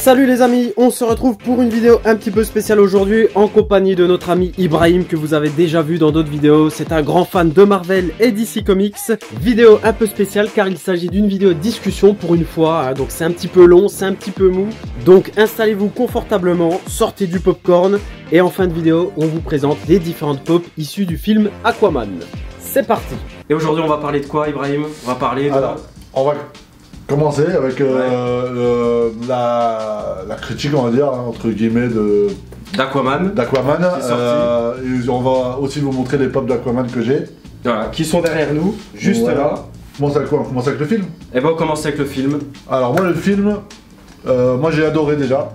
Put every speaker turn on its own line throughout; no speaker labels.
Salut les amis, on se retrouve pour une vidéo un petit peu spéciale aujourd'hui en compagnie de notre ami Ibrahim que vous avez déjà vu dans d'autres vidéos. C'est un grand fan de Marvel et DC Comics. Vidéo un peu spéciale car il s'agit d'une vidéo discussion pour une fois, hein, donc c'est un petit peu long, c'est un petit peu mou. Donc installez-vous confortablement, sortez du popcorn et en fin de vidéo on vous présente les différentes pop issues du film Aquaman. C'est parti. Et aujourd'hui on va parler de quoi Ibrahim? On va parler de...
Alors, on va commencer avec la critique, on va dire, hein, entre guillemets,
d'Aquaman.
Et on va aussi vous montrer les pop d'Aquaman que j'ai.
Voilà, qui sont derrière nous, juste là.
On commence avec quoi? On commence avec le film?
Et ben on commence avec le film. Alors
moi le film, moi j'ai adoré déjà.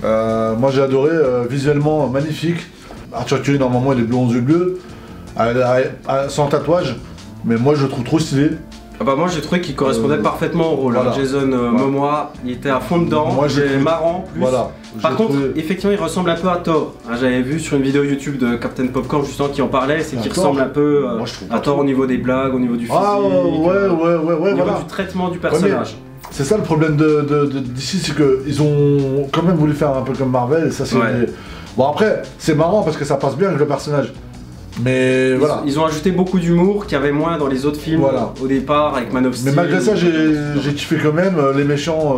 Moi j'ai adoré, visuellement magnifique. Arthur Curry normalement il est blond aux yeux bleus, sans tatouage, mais moi je le trouve trop stylé.
Ah bah moi j'ai trouvé qu'il correspondait parfaitement au rôle. Voilà. Jason Momoa, il était à fond dedans, moi j'ai marrant plus. Voilà. Par contre, effectivement il ressemble un peu à Thor. Hein, j'avais vu sur une vidéo YouTube de Captain Popcorn justement qui en parlait, c'est qu'il ressemble un peu à Thor au niveau des blagues, au niveau du physique, au niveau du traitement du personnage.
C'est ça le problème d'ici, c'est qu'ils ont quand même voulu faire un peu comme Marvel et ça c'est... Bon après, c'est marrant parce que ça passe bien avec le personnage. Mais voilà.
Ils ont ajouté beaucoup d'humour qu'il y avait moins dans les autres films au départ avec Man of Steel.
Mais malgré ça, j'ai kiffé quand même. Les méchants,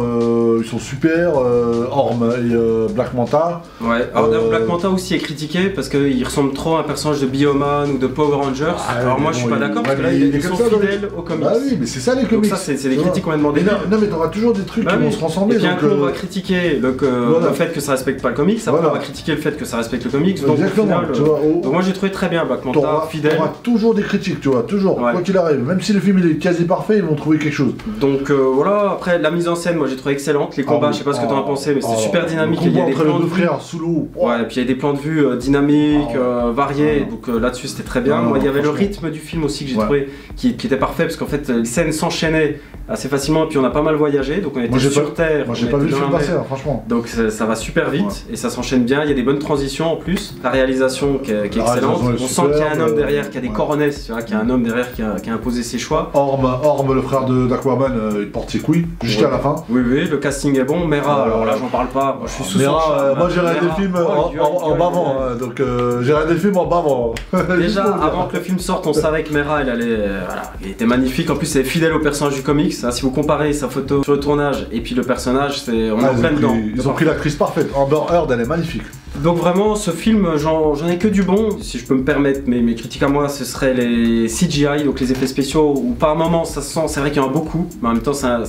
ils sont super. Orm et Black Manta.
Ouais, alors Black Manta aussi est critiqué parce qu'il ressemble trop à un personnage de Bioman ou de Power Rangers. Alors moi je suis pas d'accord parce que là ils sont fidèles aux comics.
Bah oui, mais c'est ça les comics.
Donc ça c'est des critiques qu'on m'a demandé.
Non mais t'auras toujours des trucs qui vont se ressembler.
Et puis un coup on va critiquer le fait que ça respecte pas le comics, après on va critiquer le fait que ça respecte le comics. Donc moi j'ai trouvé très bien.
T'auras toujours des critiques, tu vois, toujours, quoi qu'il arrive. Même si le film il est quasi parfait, ils vont trouver quelque chose.
Donc voilà, après la mise en scène, moi j'ai trouvé excellente. Les combats, je sais pas ce que t'en as pensé, mais c'était super dynamique.
Il y a des plans de vue sous l'eau.
Ouais, et puis il y a des plans de vue dynamiques, variés. Donc là-dessus c'était très bien. Moi il y avait le rythme du film aussi que j'ai trouvé qui était parfait parce qu'en fait les scènes s'enchaînaient assez facilement. Et puis on a pas mal voyagé, donc on était sur Terre.
Moi j'ai pas vu le film passer, franchement.
Donc ça va super vite et ça s'enchaîne bien. Il y a des bonnes transitions en plus. La réalisation qui est excellente. On sent qu'il y a un homme derrière qui a des coronesses, tu vois, qu'il y a un homme derrière qui a imposé ses choix.
Orm, le frère d'Aquaman, il porte ses couilles jusqu'à la fin.
Oui, le casting est bon. Mera, alors là j'en parle pas, moi je suis sous
Mera, moi j'ai regardé le film en bavant, donc j'ai regardé le film en bavant.
Déjà, avant que le film sorte, on savait que Mera, il était magnifique, en plus elle est fidèle au personnage du comics. Si vous comparez sa photo sur le tournage et puis le personnage, on est en plein dedans.
Ils ont pris l'actrice parfaite, Amber Heard, elle est magnifique.
Donc vraiment ce film j'en ai que du bon, si je peux me permettre, mes critiques à moi ce serait les CGI, donc les effets spéciaux où par moment ça se sent, c'est vrai qu'il y en a beaucoup, mais en même temps c'est un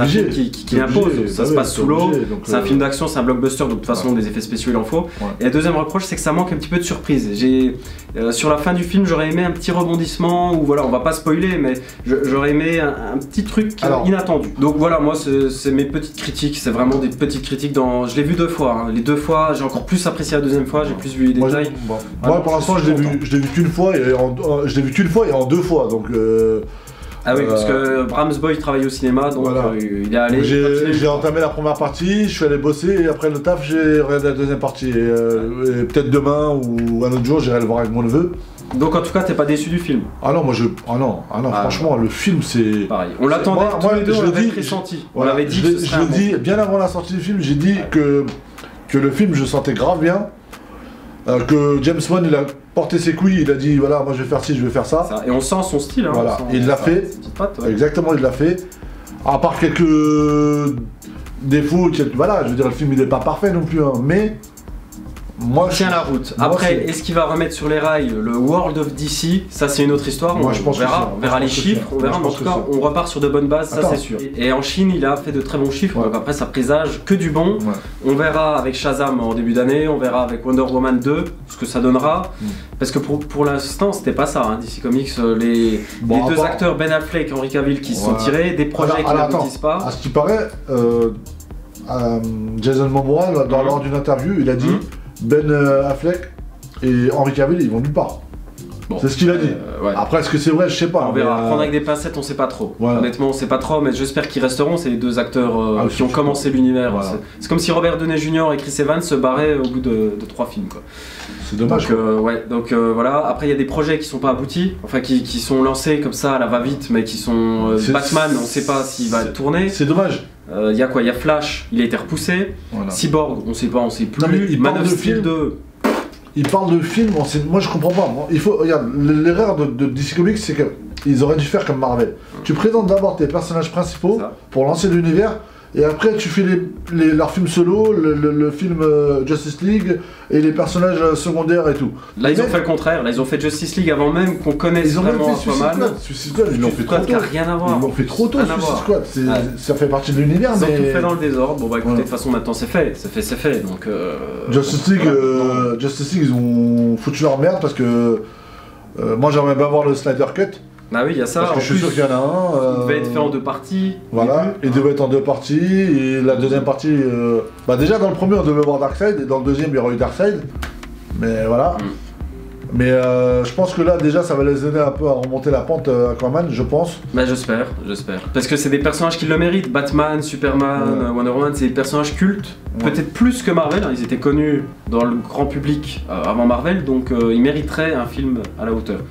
film qui impose, ça se passe sous l'eau, c'est un film d'action, c'est un blockbuster, donc de toute façon des effets spéciaux il en faut. Et le deuxième reproche c'est que ça manque un petit peu de surprise. Sur la fin du film j'aurais aimé un petit rebondissement, ou voilà on va pas spoiler, mais j'aurais aimé un petit truc inattendu. Donc voilà, moi c'est mes petites critiques, c'est vraiment des petites critiques je l'ai vu deux fois, hein. Les deux fois j'ai encore plus apprécié la deuxième fois, j'ai plus vu les détails.
Moi pour l'instant je l'ai vu qu'une fois et en deux fois, donc
ah oui, parce que Brahms Boy travaille au cinéma, donc il est allé.
J'ai entamé la première partie, je suis allé bosser et après le taf j'ai regardé la deuxième partie. Et peut-être demain ou un autre jour j'irai le voir avec mon neveu.
Donc en tout cas t'es pas déçu du film?
Ah non, franchement le film c'est...
Pareil, on l'attendait tous les deux, on l'avait pressenti. On l'avait dit que
je le dis, bien avant la sortie du film, j'ai dit que le film je sentais grave bien. Que James Wan il a porté ses couilles, il a dit voilà moi je vais faire ci, je vais faire ça.
Et on sent son style, hein,
voilà, il l'a fait, exactement il l'a fait. À part quelques défauts, voilà, je veux dire le film il est pas parfait non plus, hein, mais moi
tient la route. Après, est-ce qu'il va remettre sur les rails le World of DC? Ça c'est une autre histoire,
on
verra les chiffres, on verra, mais en tout cas on repart sur de bonnes bases, ça c'est sûr. Et en Chine il a fait de très bons chiffres, donc après ça présage que du bon. On verra avec Shazam en début d'année, on verra avec Wonder Woman 2 ce que ça donnera. Parce que pour l'instant c'était pas ça, hein, DC Comics, les deux acteurs Ben Affleck et Henry Cavill qui se sont tirés, des projets qui n'aboutissent pas.
À ce qui paraît, Jason Momoa lors d'une interview il a dit Ben Affleck et Henry Cavill ils vont nulle part. Bon, c'est ce qu'il a dit. Après est-ce que c'est vrai, je sais pas.
On verra. Prendre avec des pincettes, on sait pas trop. Honnêtement on sait pas trop, mais j'espère qu'ils resteront. C'est les deux acteurs qui ont commencé l'univers. C'est comme si Robert Downey Jr. et Chris Evans se barraient au bout de 3 films quoi.
C'est dommage.
Donc voilà, après il y a des projets qui sont pas aboutis, enfin qui sont lancés comme ça à la va-vite, mais qui sont Batman, on sait pas s'il va tourner.
C'est dommage.
Il y a quoi? Il y a Flash, il a été repoussé. Voilà. Cyborg, on sait pas, on sait plus. Non,
Man of Steel 2. Il parle de film, moi je comprends pas. Regarde, l'erreur de DC Comics, c'est qu'ils auraient dû faire comme Marvel. Tu présentes d'abord tes personnages principaux pour lancer l'univers, et après tu fais leurs films solo, le film Justice League, et les personnages secondaires et tout.
Là ils ont fait le contraire, là ils ont fait Justice League avant même qu'on connaisse vraiment Aquaman.
Suicide Squad, ils l'ont fait trop tôt.
Rien à voir.
Ils l'ont fait trop tôt, Suicide Squad. Ça fait partie de l'univers,
mais... Ils ont tout fait dans le désordre. Bon bah écoutez, de toute façon maintenant c'est fait, donc...
Justice League, ils ont foutu leur merde parce que... moi j'aimerais bien voir le Snyder Cut.
Bah oui, il y a ça.
Parce que je suis sûr qu'il y en a un.
Il devait être fait en 2 parties.
Voilà, il devait être en 2 parties. Et la deuxième partie. Bah, déjà dans le premier, on devait voir Darkseid. Et dans le deuxième, il y aurait eu Darkseid. Mais voilà. Mais je pense que là, déjà, ça va les aider un peu à remonter la pente Aquaman, je pense.
Bah, j'espère. Parce que c'est des personnages qui le méritent. Batman, Superman, Wonder Woman, c'est des personnages cultes. Peut-être plus que Marvel. Ils étaient connus dans le grand public avant Marvel. Donc, ils mériteraient un film à la hauteur.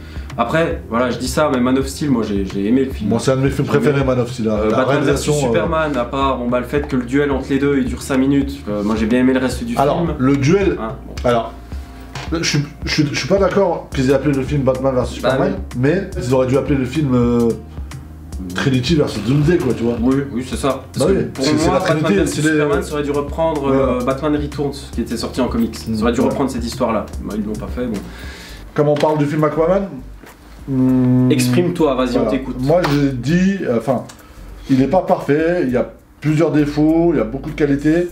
Après, voilà, je dis ça, mais Man of Steel, moi j'ai aimé le film.
Moi, c'est un de mes films préférés, Man of Steel.
Batman vs Superman, à part le fait que le duel entre les deux il dure 5 minutes. Moi j'ai bien aimé le reste du film.
Alors, le duel. Alors, je suis pas d'accord qu'ils aient appelé le film Batman vs Superman, mais ils auraient dû appeler le film Trinity vs Doomsday, quoi, tu vois.
Oui, c'est ça. Parce que pour moi, Batman vs Superman, ça aurait dû reprendre Batman Returns, qui était sorti en comics. Ça aurait dû reprendre cette histoire-là. Ils l'ont pas fait, bon.
Comme on parle du film Aquaman.
Exprime-toi, vas-y, on t'écoute.
Moi j'ai dit, il n'est pas parfait, il y a plusieurs défauts, il y a beaucoup de qualités,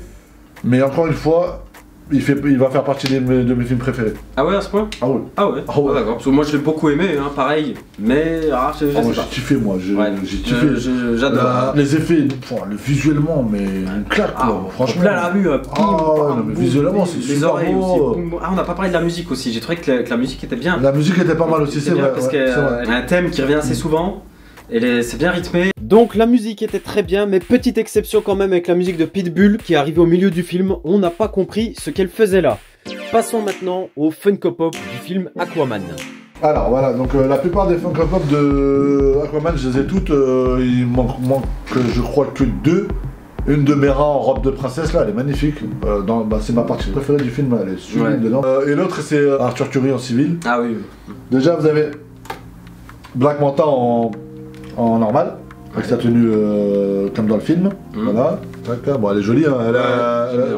mais encore une fois, il va faire partie de mes films préférés.
Ah ouais, à ce point?
Ah ouais.
D'accord. Parce que moi je l'ai beaucoup aimé, hein, pareil, mais j'ai
kiffé, moi, j'ai kiffé.
J'adore.
Les effets, visuellement, mais une claque, quoi, franchement.
Là, la vue,
visuellement, c'est super beau.
On n'a pas parlé de la musique aussi, j'ai trouvé que la musique était bien.
La musique était pas mal aussi, c'est vrai.
Parce qu'elle a un thème qui revient assez souvent. C'est bien rythmé. Donc la musique était très bien, mais petite exception quand même avec la musique de Pitbull qui est arrivée au milieu du film. On n'a pas compris ce qu'elle faisait là. Passons maintenant au Funko Pop du film Aquaman.
Alors voilà, donc la plupart des Funko Pop de Aquaman, je les ai toutes. Il manque je crois que 2. Une de Mera en robe de princesse là, elle est magnifique. C'est ma partie préférée du film, elle est sublime dedans. Et l'autre c'est Arthur Curry en civil.
Ah oui.
Déjà vous avez Black Manta en normal, avec sa tenue comme dans le film. Voilà. Bon, elle est jolie, hein.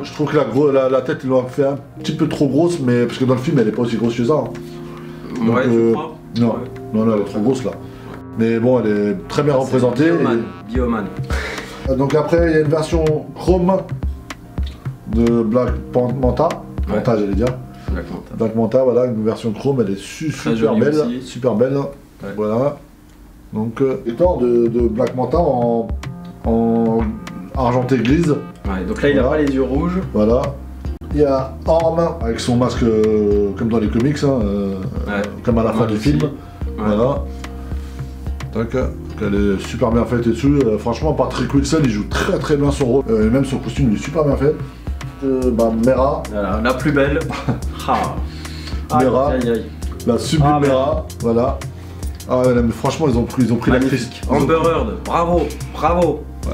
Je trouve que la tête ils l'ont fait un petit peu trop grosse, mais parce que dans le film elle est pas aussi grosse que ça. Hein. Donc, non, elle est trop grosse là. Mais bon, elle est très bien représentée.
Bioman.
Donc après il y a une version chrome de Black Manta. Manta j'allais dire. Black Manta, voilà, une version chrome, elle est super belle. Aussi. Super belle. Ouais. Voilà. Donc, Thor de Black Manta en argenté grise.
Ouais, donc là il a pas les yeux rouges.
Voilà. Il y a Orm avec son masque comme dans les comics, hein, comme à la fin du film. Voilà. Donc, elle est super bien faite et dessus. Franchement, Patrick Wilson il joue très bien son rôle. Et même son costume il est super bien fait. Mera.
Voilà, la plus belle.
Mera. La sublime Mera. Voilà. Ah ouais, mais franchement, ils ont pris l'actrice.
Amber Heard, bravo.
Ouais.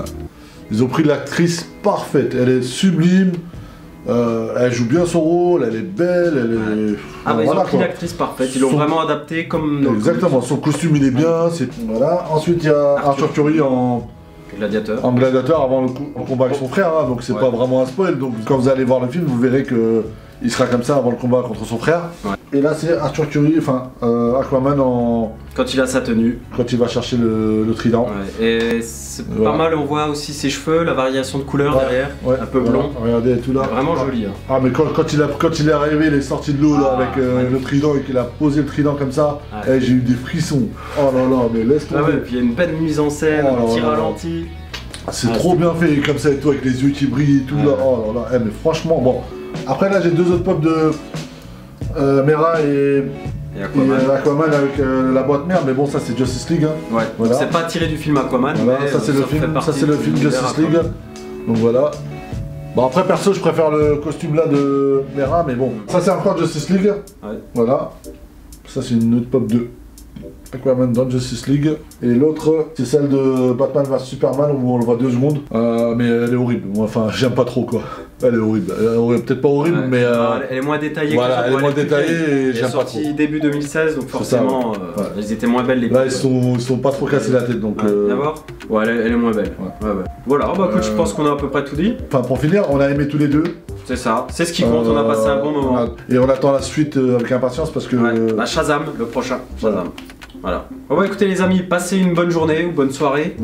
Ils ont pris l'actrice parfaite. Elle est sublime. Elle joue bien son rôle. Elle est belle. Elle est.
Ils ont pris l'actrice parfaite. Ils l'ont vraiment adapté comme.
Exactement. Son costume, il est bien. Voilà. Ensuite, il y a Arthur Curry en gladiateur avant le combat avec son frère. Hein, donc c'est pas vraiment un spoil. Donc quand vous allez voir le film, vous verrez que il sera comme ça avant le combat contre son frère. Et là, c'est Arthur Curry, Aquaman
quand il a sa tenue.
Quand il va chercher le trident.
Et c'est pas mal, on voit aussi ses cheveux, la variation de couleur derrière, un peu blond.
Regardez tout là.
Vraiment joli. Hein.
Ah mais quand il est arrivé, il est sorti de l'eau là avec le trident et qu'il a posé le trident comme ça, j'ai eu des frissons. Oh là là, mais laisse tomber.
Et puis il y a une belle mise en scène, un petit ralenti.
C'est trop bien fait comme ça et tout, avec les yeux qui brillent et tout là. Oh là là, mais franchement, bon. Après là, j'ai 2 autres pop de Mera et Aquaman avec la boîte mère, mais bon, ça c'est Justice League. Hein.
Ouais, voilà. C'est pas tiré du film Aquaman,
voilà,
mais
ça c'est le film Justice League. Donc voilà. Bon, après perso, je préfère le costume là de Mera, mais bon. Ça c'est encore Justice League. Ouais. Voilà. Ça c'est une autre pop 2. Aquaman dans Justice League. Et l'autre, c'est celle de Batman vs Superman où on le voit 2 secondes. Mais elle est horrible. Moi, enfin, j'aime pas trop quoi. Elle est horrible. Peut-être pas horrible,
ouais,
mais.
Elle est moins détaillée.
Voilà, elle est moins détaillée et j'aime pas trop.
Début 2016, donc forcément, elles étaient moins belles les
Là, ils sont pas trop cassés la tête donc.
D'abord ouais, elle est moins belle. Ouais. Voilà, bah écoute, je pense qu'on a à peu près tout dit.
Enfin, pour finir, on a aimé tous les deux.
C'est ça, c'est ce qui compte, on a passé un bon moment.
Et on attend la suite avec impatience parce que.
Bah, Shazam, le prochain. Shazam. Voilà. Bon bah écoutez les amis, passez une bonne journée ou bonne soirée.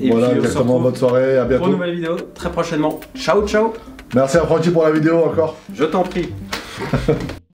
Et voilà, puis, exactement, bonne soirée, à bientôt.
Pour une nouvelle vidéo, très prochainement. Ciao, ciao.
Merci à Franchi pour la vidéo encore.
Je t'en prie.